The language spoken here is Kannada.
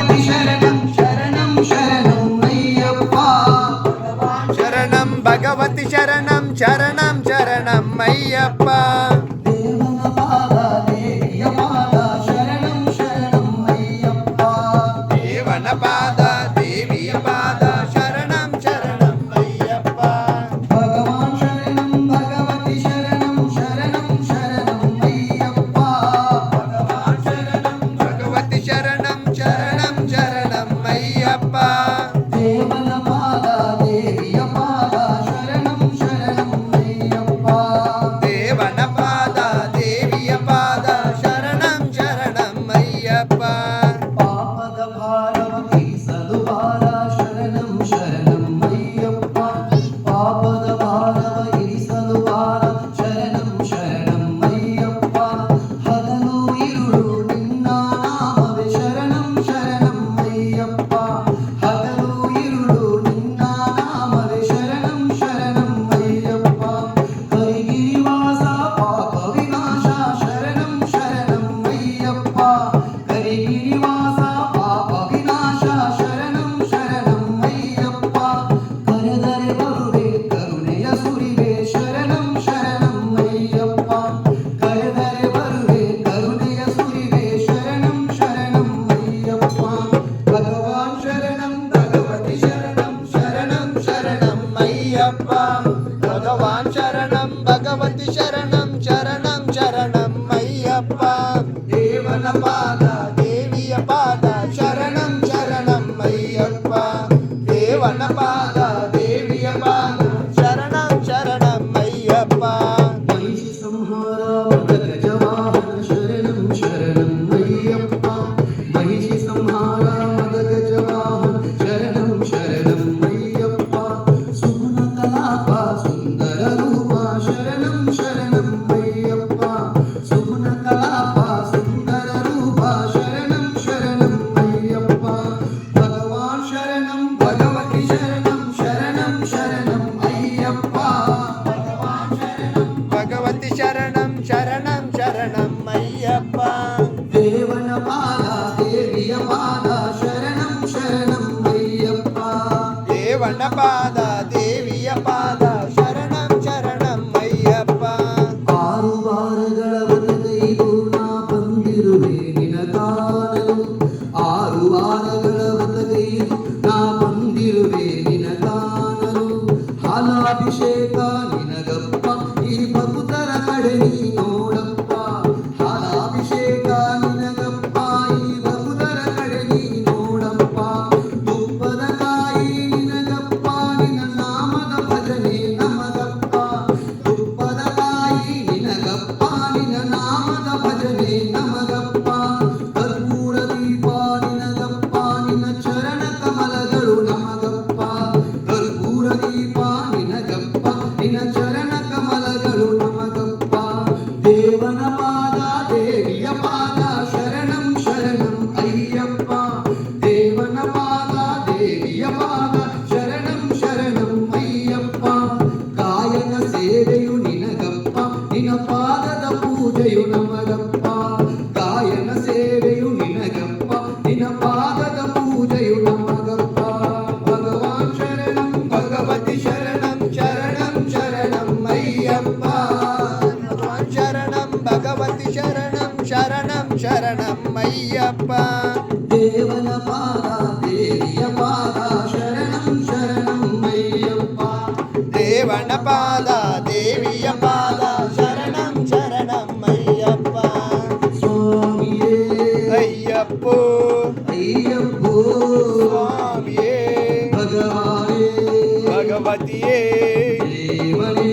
భగవతి శరణం శరణం శరణం అయ్యప్ప దేవన పాద దేవియ పాద శరణం శరణం అయ్యప్ప భగవాన్ శరణం భగవతి శరణం శరణం శరణం అయ్యప్ప భగవాన్ శరణం భగవతి శరణం శరణం శరణం అయ్యప్ప దేవన పాద దేవియ పాద శరణం శరణం అయ్యప్ప దేవన పాద దేవియ పాద శరణం శరణం అయ్యప్ప పాపద భారవతి సదుబాల శరణం శరణం అయ్యప్ప పాపద భారవతి సదుబాల శరణం శరణం అయ్యప్ప హదను ఇరుడు నిన్న నామవే శరణం శరణం అయ్యప్ప హదను ఇరుడు నిన్న నామవే శరణం శరణం అయ్యప్ప కరిగిరివాస పాప వినాశ శరణం శరణం అయ్యప్ప కరిగిరివాస పాప వినాశ శరణం శరణం అయ్యప్ప కరదరె బరువే కరుణೆಯ ಸುರಿವೆ ಶರಣಂ ಶರಣಂ ಅಯ್ಯಪ್ಪ ಕರದರೆ ಬರುವೆ ಕರುಣೆಯ ಸುರಿವೆ ಶರಣಂ ಶರಣಂ ಅಯ್ಯಪ್ಪ ಭಗವಾನ್ ಶರಣಂ ಭಗವತಿ ಶರಣಂ ಶರಣಂ ಶರಣಂ అయ్యప్ప భగవాన్ శరణం భగవతి శరణం శరణం శరణం అయ్యప్ప ದೇವನ ಪಾದ దేవియ పాద శరణం శరణం అయ్యప్ప దేవన పాద దేవియ పాద శరణం శరణం అయ్యప్ప ಮಹಿಷಿ ಸಂಹಾರ ಮದಗಜವಾಹನ ಶರಣಂ ಶರಣಂ ಅಯ್ಯಪ್ಪ ಮಹಿಷಿ ಸಂಹಾರ ಮದಗಜವಾಹನ ಶರಣಂ ಶರಣಂ ಅಯ್ಯಪ್ಪ ಸುಗುಣ ಕಲಾಪ ಸುಂದರ ರೂಪ ಶರಣಂ ಶರಣಂ ಅಯ್ಯಪ್ಪ ಸುಗುಣ ಕಲಾಪ ಸುಂದರ ರೂಪ ಶರಣಂ ಶರಣಂ ಅಯ್ಯಪ್ಪ ಭಗವಾನ್ ಶರಣಂ ಭಗವತಿ ಶರಣಂ ಶರಣಂ ಶರಣಂ ಅಯ್ಯಪ್ಪ ಭಗವಾನ್ ಶರಣಂ భగవతి శరణం శరణం శరణం అయ్యప్ప ದೇವನ ಪಾದ ದೇವಿಯ ಪಾದ ಶರಣಂ ಶರಣಂ ಅಯ್ಯಪ್ಪ దేవన పాద దేవియ పాద శరణం శరణం అయ్యప్ప ಆರು ವಾರಗಳ ಬದಗೈದು ನಾ ಬಂದಿರುವೆ ನಿನ ಕಾಣಲು ಆರು ವಾರಗಳ ಬದಗೈದು ನಾ ಬಂದಿರುವೆ ನಿನ ಕಾಣಲು ಹಾಲಾಭಿಷೇಕ ನಿನಗಪ್ಪ ಈ ಭಕ್ತರ ಕಡೆ ನೀ ನೋಡಪ್ಪ ಹಾಲಾಭಿಷೇಕ ನಿನಗಪ್ಪ ಈ ಭಕ್ತರ ಕಡೆ ನೀ ನೋಡಪ್ಪ ತುಪ್ಪದ ಕಾಯಿ ನಿನಗಪ್ಪ ನಿನ್ನ ನಾಮದ ಭಜನೆ ನಮಗಪ್ಪ ತುಪ್ಪದ ಕಾಯಿ ನಿನಗಪ್ಪ ನಿನ್ನ ನಾಮದ ಭಜನೆ ನಮಗಪ್ಪ ಕರ್ಪೂರ ದೀಪ ನಿನಗಪ್ಪ ನಿನ್ನ ಚರಣ ಕಮಲಗಳು ನಮಗಪ್ಪ ಕರ್ಪೂರ ದೀಪ ನಿನಗಪ್ಪ ನಿನ್ನ ಚರಣ ಕಮಲಗಳು ನಮಗಪ್ಪ ದೇವನ ಪಾದ ದೇವಿಯ ಪಾದ ಶರಣಂ ಶರಣಂ ಅಯ್ಯಪ್ಪ ದೇವನ ಪಾದ ದೇವಿಯ ಪಾದ ಶರಣಂ ಶರಣಂ ಅಯ್ಯಪ್ಪ ಕಾಯನ ಸೇವೆಯು ನಿನಗಪ್ಪ ನಿನ್ನ ಪಾದದ ಪೂಜೆಯು ನಮಗಪ್ಪ ಕಾಯನ ಸೇವೆಯು ನಿನಗಪ್ಪ ನಿನ್ನ ಪಾದದ ಪೂಜೆಯು ನಮಗಪ್ಪ ಭಗವಾನ್ ಶರಣಂ ಭಗವತಿ ಶರಣಂ ಶರಣಂ ಶರಣಂ ಅಯ್ಯಪ್ಪ భగవాన్ శరణం భగవతి శరణం శరణం శరణం అయ్యప్ప ದೇವನ ಪಾದ ದೇವಿಯ ಪಾದ ಶರಣಂ ಶರಣಂ ಅಯ್ಯಪ್ಪ దేవన పాద దేవియ పాద శరణం శరణం అయ్యప్ప ಸ್ವಾಮಿಯೇ అయ్యప్పో ಅಯ್ಯಪ್ಪೋ స్వామియే ಭಗವಾನೇ భగవతియే ದೇವನೇ